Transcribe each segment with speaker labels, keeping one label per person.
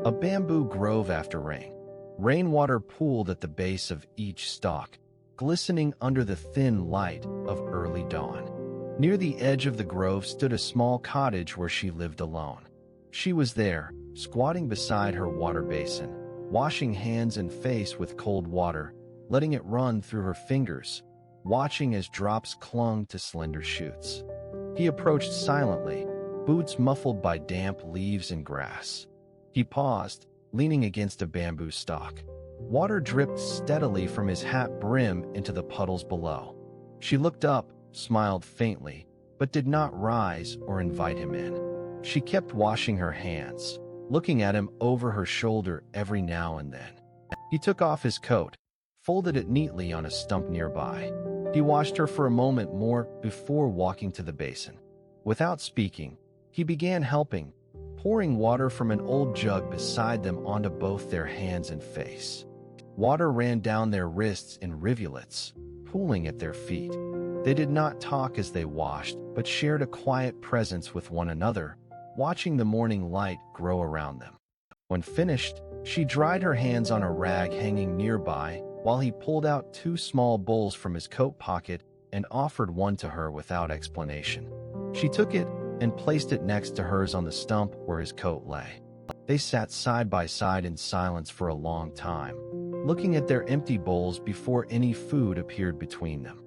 Speaker 1: A bamboo grove after rain. Rainwater pooled at the base of each stalk, glistening under the thin light of early dawn. Near the edge of the grove stood a small cottage where she lived alone. She was there, squatting beside her water basin, washing hands and face with cold water, letting it run through her fingers, watching as drops clung to slender shoots. He approached silently, boots muffled by damp leaves and grass. He paused, leaning against a bamboo stalk. Water dripped steadily from his hat brim into the puddles below. She looked up, smiled faintly, but did not rise or invite him in. She kept washing her hands, looking at him over her shoulder every now and then. He took off his coat, folded it neatly on a stump nearby. He watched her for a moment more before walking to the basin. Without speaking, he began helping, pouring water from an old jug beside them onto both their hands and face. Water ran down their wrists in rivulets, pooling at their feet. They did not talk as they washed, but shared a quiet presence with one another, watching the morning light grow around them. When finished, she dried her hands on a rag hanging nearby while he pulled out 2 small bowls from his coat pocket and offered one to her without explanation. She took it and placed it next to hers on the stump where his coat lay. They sat side by side in silence for a long time, looking at their empty bowls before any food appeared between them.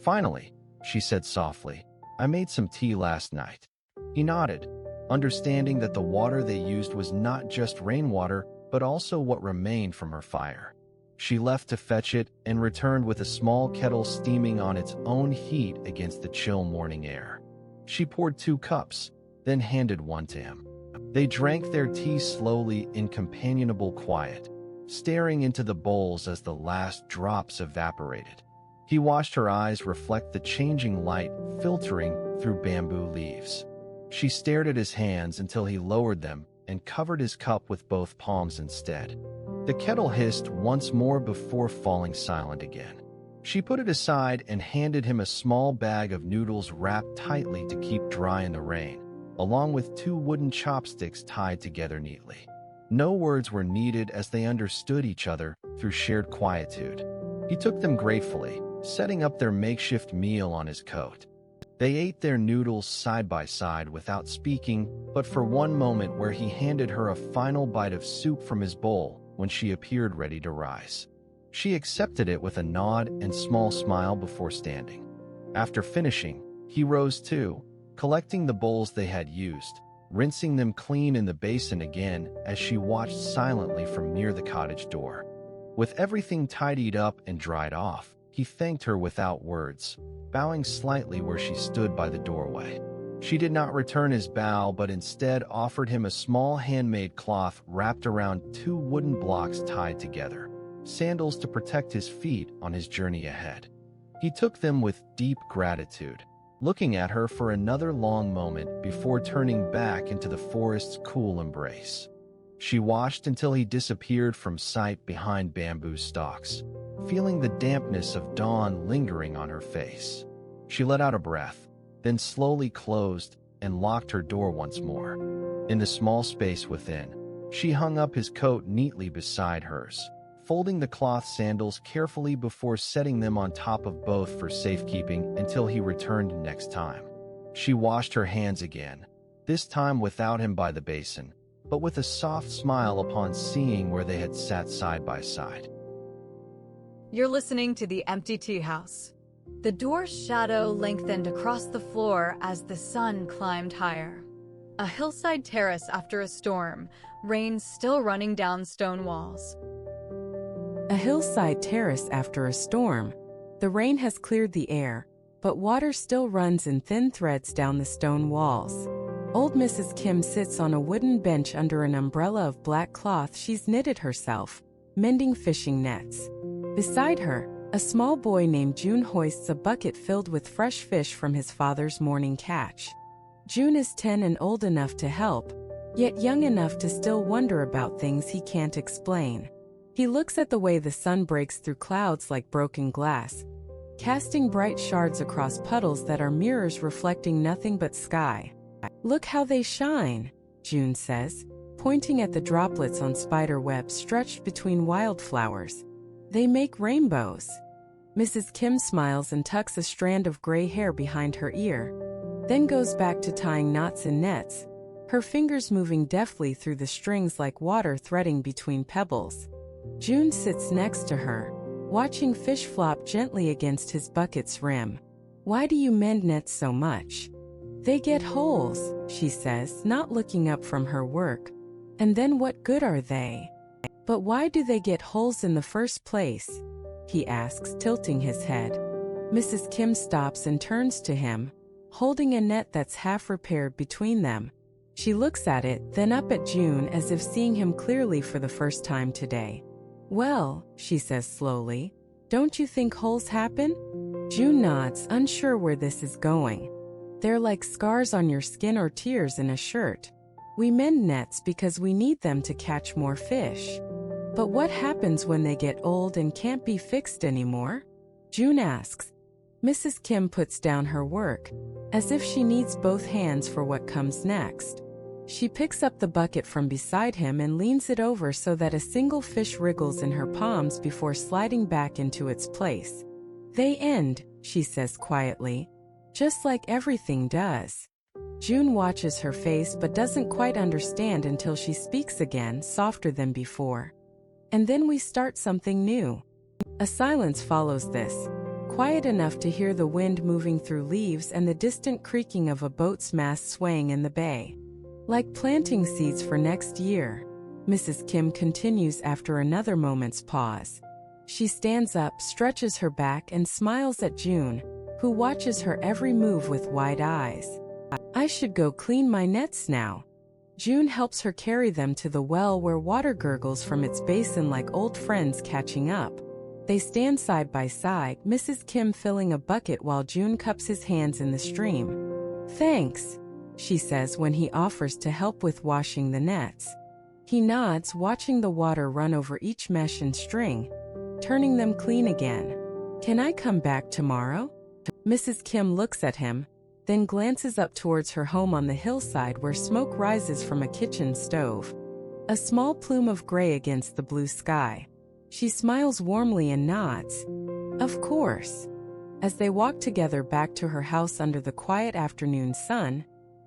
Speaker 1: Finally, she said softly, "I made some tea last night." He nodded, understanding that the water they used was not just rainwater, but also what remained from her fire. She left to fetch it and returned with a small kettle steaming on its own heat against the chill morning air. She poured 2 cups, then handed one to him. They drank their tea slowly in companionable quiet, staring into the bowls as the last drops evaporated. He watched her eyes reflect the changing light filtering through bamboo leaves. She stared at his hands until he lowered them and covered his cup with both palms instead. The kettle hissed once more before falling silent again. She put it aside and handed him a small bag of noodles wrapped tightly to keep dry in the rain, along with 2 wooden chopsticks tied together neatly. No words were needed as they understood each other through shared quietude. He took them gratefully, setting up their makeshift meal on his coat. They ate their noodles side by side without speaking, but for one moment where he handed her a final bite of soup from his bowl when she appeared ready to rise. She accepted it with a nod and small smile before standing. After finishing, he rose too, collecting the bowls they had used, rinsing them clean in the basin again as she watched silently from near the cottage door. With everything tidied up and dried off, he thanked her without words, bowing slightly where she stood by the doorway. She did not return his bow but instead offered him a small handmade cloth wrapped around 2 wooden blocks tied together, sandals to protect his feet on his journey ahead. He took them with deep gratitude, looking at her for another long moment before turning back into the forest's cool embrace. She watched until he disappeared from sight behind bamboo stalks, feeling the dampness of dawn lingering on her face. She let out a breath, then slowly closed and locked her door once more. In the small space within, she hung up his coat neatly beside hers, folding the cloth sandals carefully before setting them on top of both for safekeeping until he returned next time. She washed her hands again, this time without him by the basin, but with a soft smile upon seeing where they had sat side by side.
Speaker 2: You're listening to the Empty Teahouse. The door's shadow lengthened across the floor as the sun climbed higher. A hillside terrace after a storm, rain still running down stone walls.
Speaker 3: A hillside terrace after a storm. The rain has cleared the air, but water still runs in thin threads down the stone walls. Old Mrs. Kim sits on a wooden bench under an umbrella of black cloth she's knitted herself, mending fishing nets. Beside her, a small boy named June hoists a bucket filled with fresh fish from his father's morning catch. June is 10 and old enough to help, yet young enough to still wonder about things he can't explain. He looks at the way the sun breaks through clouds like broken glass, casting bright shards across puddles that are mirrors reflecting nothing but sky. "Look how they shine," June says, pointing at the droplets on spider webs stretched between wildflowers. They make rainbows. Mrs. Kim smiles and tucks a strand of gray hair behind her ear, then goes back to tying knots in nets, her fingers moving deftly through the strings like water threading between pebbles. June sits next to her, watching fish flop gently against his bucket's rim. "Why do you mend nets so much?" "They get holes," she says, not looking up from her work. "And then what good are they?" "But why do they get holes in the first place?" he asks, tilting his head. Mrs. Kim stops and turns to him, holding a net that's half repaired between them. She looks at it, then up at June as if seeing him clearly for the first time today. "Well," she says slowly, "don't you think holes happen?" June nods, unsure where this is going. "They're like scars on your skin or tears in a shirt. We mend nets because we need them to catch more fish. But what happens when they get old and can't be fixed anymore?" June asks. Mrs. Kim puts down her work, as if she needs both hands for what comes next. She picks up the bucket from beside him and leans it over so that a single fish wriggles in her palms before sliding back into its place. "They end," she says quietly, "just like everything does." June watches her face but doesn't quite understand until she speaks again, softer than before. "And then we start something new." A silence follows this, quiet enough to hear the wind moving through leaves and the distant creaking of a boat's mast swaying in the bay. "Like planting seeds for next year," Mrs. Kim continues after another moment's pause. She stands up, stretches her back, and smiles at June, who watches her every move with wide eyes. "I should go clean my nets now." June helps her carry them to the well where water gurgles from its basin like old friends catching up. They stand side by side, Mrs. Kim filling a bucket while June cups his hands in the stream. "Thanks," she says when he offers to help with washing the nets. He nods, watching the water run over each mesh and string, turning them clean again. "Can I come back tomorrow?" Mrs. Kim looks at him, then glances up towards her home on the hillside where smoke rises from a kitchen stove, a small plume of gray against the blue sky. She smiles warmly and nods. "Of course." As they walk together back to her house under the quiet afternoon sun,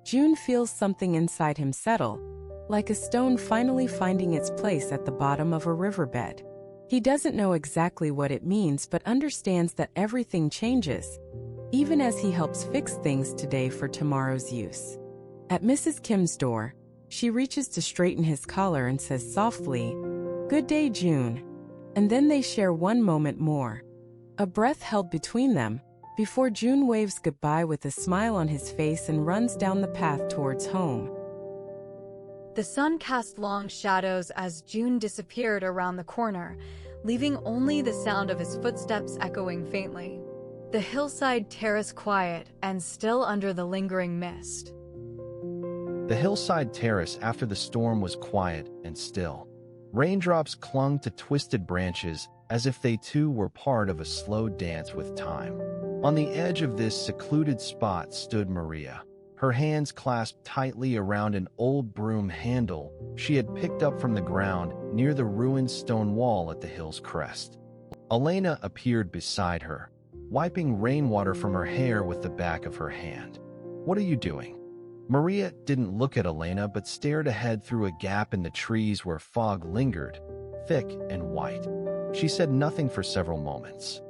Speaker 3: June feels something inside him settle, like a stone finally finding its place at the bottom of a riverbed. He doesn't know exactly what it means but understands that everything changes, even as he helps fix things today for tomorrow's use. At Mrs. Kim's door, she reaches to straighten his collar and says softly, "Good day, June." And then they share one moment more, a breath held between them, before June waves goodbye with a smile on his face and runs down the path towards home.
Speaker 2: The sun cast long shadows as June disappeared around the corner, leaving only the sound of his footsteps echoing faintly. The hillside terrace quiet and still under the lingering mist.
Speaker 1: The hillside terrace after the storm was quiet and still. Raindrops clung to twisted branches as if they too were part of a slow dance with time. On the edge of this secluded spot stood Maria, her hands clasped tightly around an old broom handle she had picked up from the ground near the ruined stone wall at the hill's crest. Elena appeared beside her, wiping rainwater from her hair with the back of her hand. "What are you doing?" Maria didn't look at Elena but stared ahead through a gap in the trees where fog lingered, thick and white. She said nothing for several moments.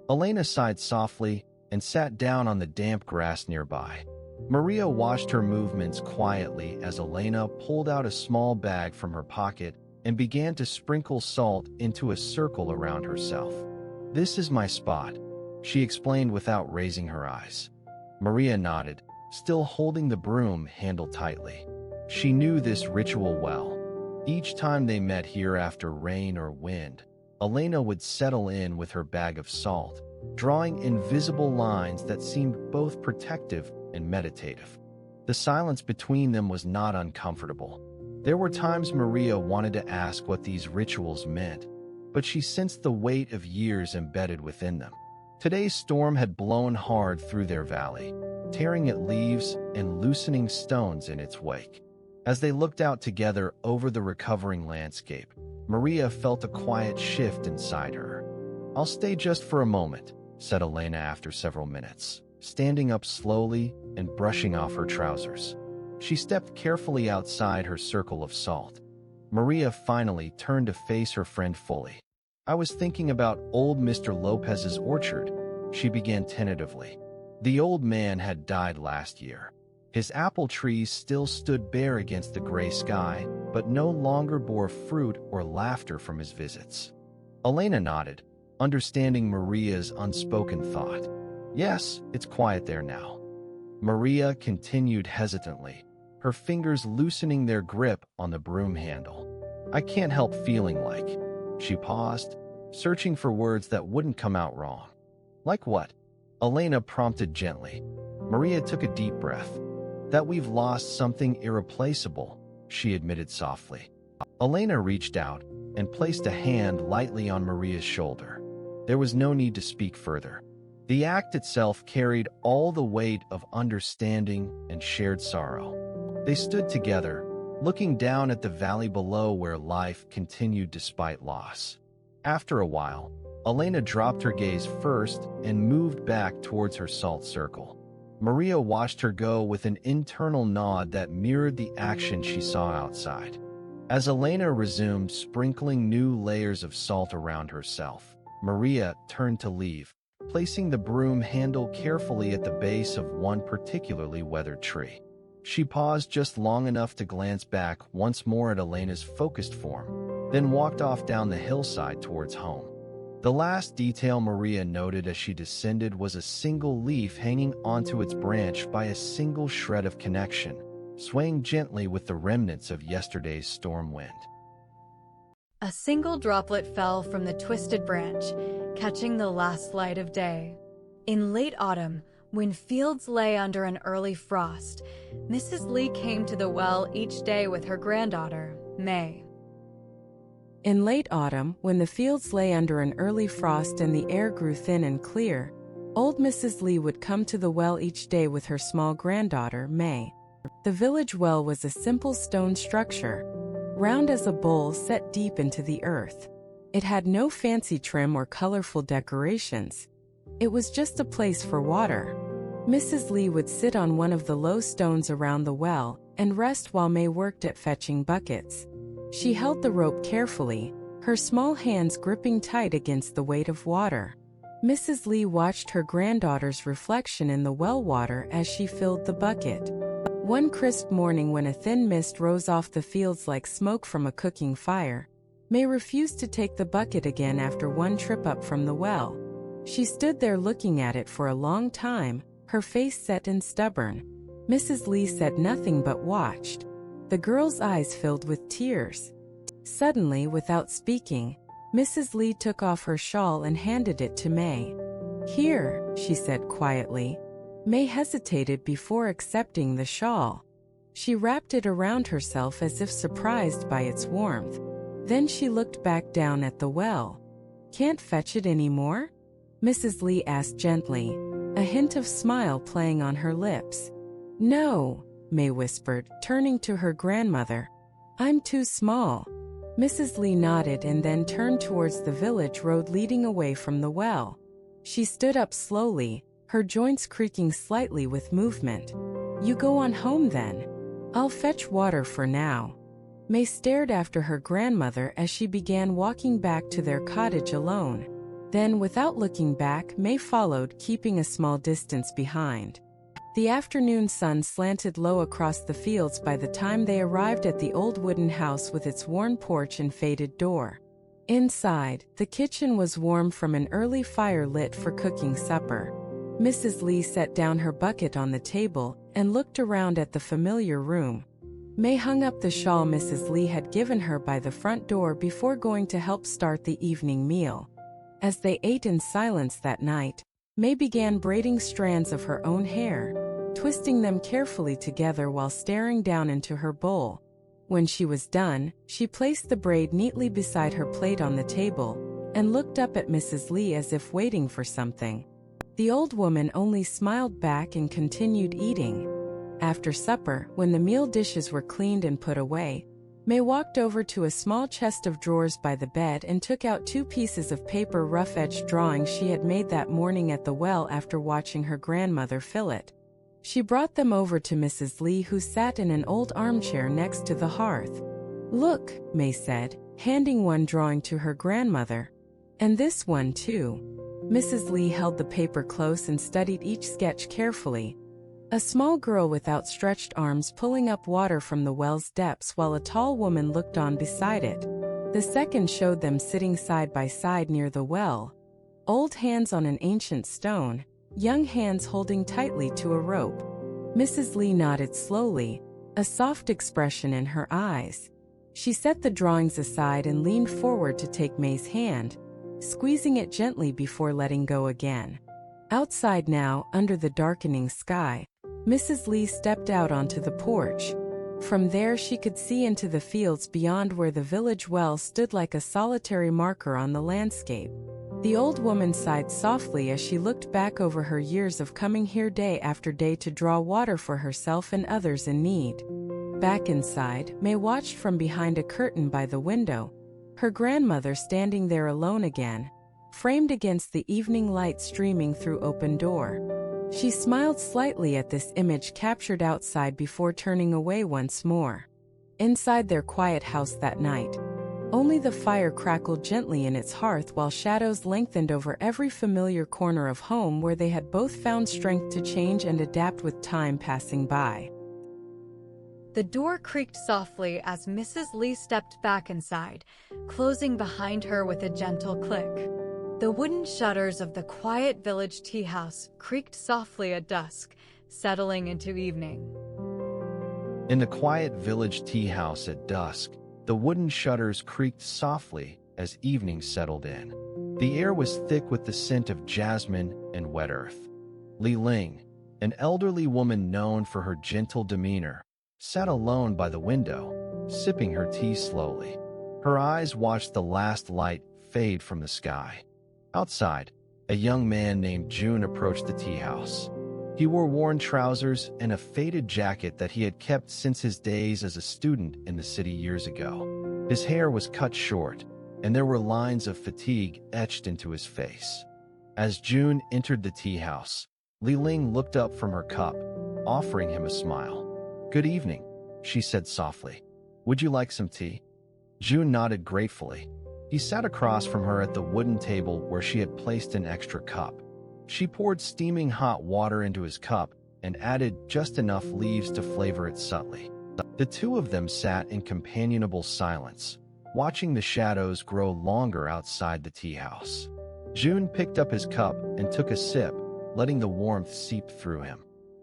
Speaker 1: Elena sighed softly and sat down on the damp grass nearby. Maria watched her movements quietly as Elena pulled out a small bag from her pocket and began to sprinkle salt into a circle around herself. "This is my spot," she explained without raising her eyes. Maria nodded, still holding the broom handle tightly. She knew this ritual well. Each time they met here after rain or wind, Elena would settle in with her bag of salt, drawing invisible lines that seemed both protective and meditative. The silence between them was not uncomfortable. There were times Maria wanted to ask what these rituals meant, but she sensed the weight of years embedded within them. Today's storm had blown hard through their valley, tearing at leaves and loosening stones in its wake. As they looked out together over the recovering landscape, Maria felt a quiet shift inside her. "I'll stay just for a moment," said Elena after several minutes, standing up slowly and brushing off her trousers. She stepped carefully outside her circle of salt. Maria finally turned to face her friend fully. "I was thinking about old Mr. Lopez's orchard," she began tentatively. The old man had died last year. His apple trees still stood bare against the gray sky, but no longer bore fruit or laughter from his visits. Elena nodded, understanding Maria's unspoken thought. "Yes, it's quiet there now." Maria continued hesitantly, her fingers loosening their grip on the broom handle. "I can't help feeling like..." She paused, searching for words that wouldn't come out wrong. "Like what?" Elena prompted gently. Maria took a deep breath. "That we've lost something irreplaceable," she admitted softly. Elena reached out and placed a hand lightly on Maria's shoulder. There was no need to speak further. The act itself carried all the weight of understanding and shared sorrow. They stood together, looking down at the valley below where life continued despite loss. After a while, Elena dropped her gaze first and moved back towards her salt circle. Maria watched her go with an internal nod that mirrored the action she saw outside. As Elena resumed sprinkling new layers of salt around herself, Maria turned to leave, placing the broom handle carefully at the base of one particularly weathered tree. She paused just long enough to glance back once more at Elena's focused form, then walked off down the hillside towards home. The last detail Maria noted as she descended was a single leaf hanging onto its branch by a single shred of connection, swaying gently with the remnants of yesterday's storm wind.
Speaker 2: A single droplet fell from the twisted branch, catching the last light of day. In late autumn, when fields lay under an early frost, Mrs. Lee came to the well each day with her granddaughter, May.
Speaker 3: In late autumn, when the fields lay under an early frost and the air grew thin and clear, old Mrs. Lee would come to the well each day with her small granddaughter, May. The village well was a simple stone structure, round as a bowl set deep into the earth. It had no fancy trim or colorful decorations. It was just a place for water. Mrs. Lee would sit on one of the low stones around the well and rest while May worked at fetching buckets. She held the rope carefully, her small hands gripping tight against the weight of water. Mrs. Lee watched her granddaughter's reflection in the well water as she filled the bucket. One crisp morning when a thin mist rose off the fields like smoke from a cooking fire, May refused to take the bucket again after one trip up from the well. She stood there looking at it for a long time, her face set and stubborn. Mrs. Lee said nothing but watched. The girl's eyes filled with tears. Suddenly, without speaking, Mrs. Lee took off her shawl and handed it to May. "Here," she said quietly. May hesitated before accepting the shawl. She wrapped it around herself as if surprised by its warmth. Then she looked back down at the well. "Can't fetch it anymore?" Mrs. Lee asked gently, a hint of smile playing on her lips. "No," May whispered, turning to her grandmother. "I'm too small." Mrs. Lee nodded and then turned towards the village road leading away from the well. She stood up slowly, her joints creaking slightly with movement. "You go on home then. I'll fetch water for now." May stared after her grandmother as she began walking back to their cottage alone. Then, without looking back, May followed, keeping a small distance behind. The afternoon sun slanted low across the fields by the time they arrived at the old wooden house with its worn porch and faded door. Inside, the kitchen was warm from an early fire lit for cooking supper. Mrs. Lee set down her bucket on the table and looked around at the familiar room. May hung up the shawl Mrs. Lee had given her by the front door before going to help start the evening meal. As they ate in silence that night, May began braiding strands of her own hair, twisting them carefully together while staring down into her bowl. When she was done, she placed the braid neatly beside her plate on the table and looked up at Mrs. Lee as if waiting for something. The old woman only smiled back and continued eating. After supper, when the meal dishes were cleaned and put away, May walked over to a small chest of drawers by the bed and took out 2 pieces of paper rough-edged drawings she had made that morning at the well after watching her grandmother fill it. She brought them over to Mrs. Lee, who sat in an old armchair next to the hearth. "Look," May said, handing one drawing to her grandmother. "And this one too." Mrs. Lee held the paper close and studied each sketch carefully. A small girl with outstretched arms pulling up water from the well's depths while a tall woman looked on beside it. The second showed them sitting side by side near the well, old hands on an ancient stone, young hands holding tightly to a rope. Mrs. Lee nodded slowly, a soft expression in her eyes. She set the drawings aside and leaned forward to take May's hand, squeezing it gently before letting go again. Outside now, under the darkening sky, Mrs. Lee stepped out onto the porch. From there she could see into the fields beyond, where the village well stood like a solitary marker on the landscape. The old woman sighed softly as she looked back over her years of coming here day after day to draw water for herself and others in need. Back inside, May watched from behind a curtain by the window, her grandmother standing there alone again, framed against the evening light streaming through open door. She smiled slightly at this image captured outside before turning away once more. Inside their quiet house that night, only the fire crackled gently in its hearth while shadows lengthened over every familiar corner of home where they had both found strength to change and adapt with time passing by.
Speaker 2: The door creaked softly as Mrs. Lee stepped back inside, closing behind her with a gentle click. The wooden shutters of the quiet village tea house creaked softly at dusk, settling into evening.
Speaker 1: In the quiet village tea house at dusk, the wooden shutters creaked softly as evening settled in. The air was thick with the scent of jasmine and wet earth. Li Ling, an elderly woman known for her gentle demeanor, sat alone by the window, sipping her tea slowly. Her eyes watched the last light fade from the sky. Outside, a young man named June approached the tea house. He wore worn trousers and a faded jacket that he had kept since his days as a student in the city years ago. His hair was cut short, and there were lines of fatigue etched into his face. As June entered the tea house, Li Ling looked up from her cup, offering him a smile. "Good evening," she said softly. "Would you like some tea?" June nodded gratefully. He sat across from her at the wooden table where she had placed an extra cup. She poured steaming hot water into his cup and added just enough leaves to flavor it subtly. The two of them sat in companionable silence, watching the shadows grow longer outside the tea house. June picked up his cup and took a sip, letting the warmth seep through him.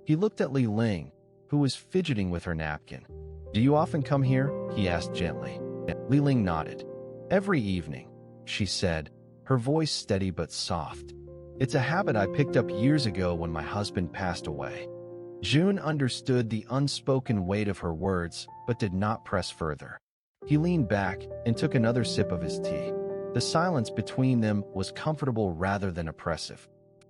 Speaker 1: He looked at Li Ling, who was fidgeting with her napkin. "Do you often come here?" he asked gently. Li Ling nodded. "Every evening," she said, her voice steady but soft. "It's a habit I picked up years ago when my husband passed away." June understood the unspoken weight of her words, but did not press further. He leaned back and took another sip of his tea. The silence between them was comfortable rather than oppressive.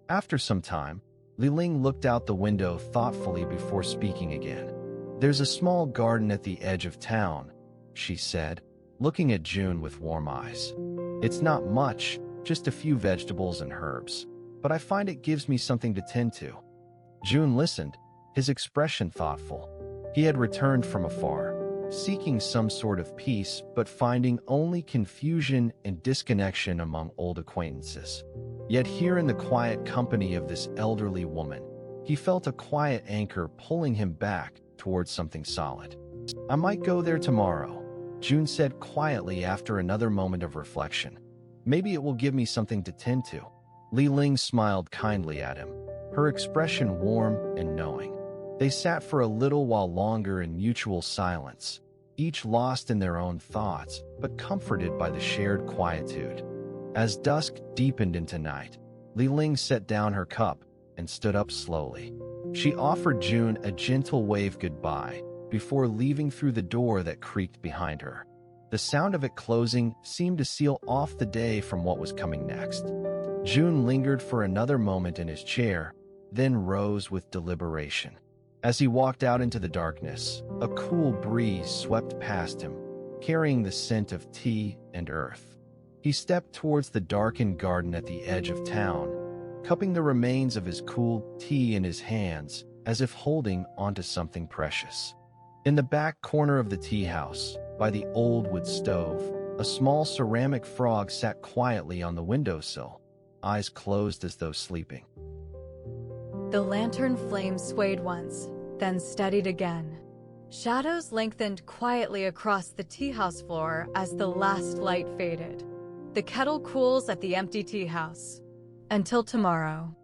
Speaker 1: After some time, Li Ling looked out the window thoughtfully before speaking again. "There's a small garden at the edge of town," she said, looking at June with warm eyes. "It's not much, just a few vegetables and herbs, but I find it gives me something to tend to." June listened, his expression thoughtful. He had returned from afar, seeking some sort of peace but finding only confusion and disconnection among old acquaintances. Yet here in the quiet company of this elderly woman, he felt a quiet anchor pulling him back towards something solid. "I might go there tomorrow," June said quietly after another moment of reflection. "Maybe it will give me something to tend to." Li Ling smiled kindly at him, her expression warm and knowing. They sat for a little while longer in mutual silence, each lost in their own thoughts, but comforted by the shared quietude. As dusk deepened into night, Li Ling set down her cup and stood up slowly. She offered June a gentle wave goodbye before leaving through the door that creaked behind her. The sound of it closing seemed to seal off the day from what was coming next. June lingered for another moment in his chair, then rose with deliberation. As he walked out into the darkness, a cool breeze swept past him, carrying the scent of tea and earth. He stepped towards the darkened garden at the edge of town, cupping the remains of his cool tea in his hands as if holding onto something precious. In the back corner of the tea house, by the old wood stove, a small ceramic frog sat quietly on the windowsill, eyes closed as though sleeping.
Speaker 2: The lantern flame swayed once, then steadied again. Shadows lengthened quietly across the tea house floor as the last light faded. The kettle cools at the empty tea house. Until tomorrow.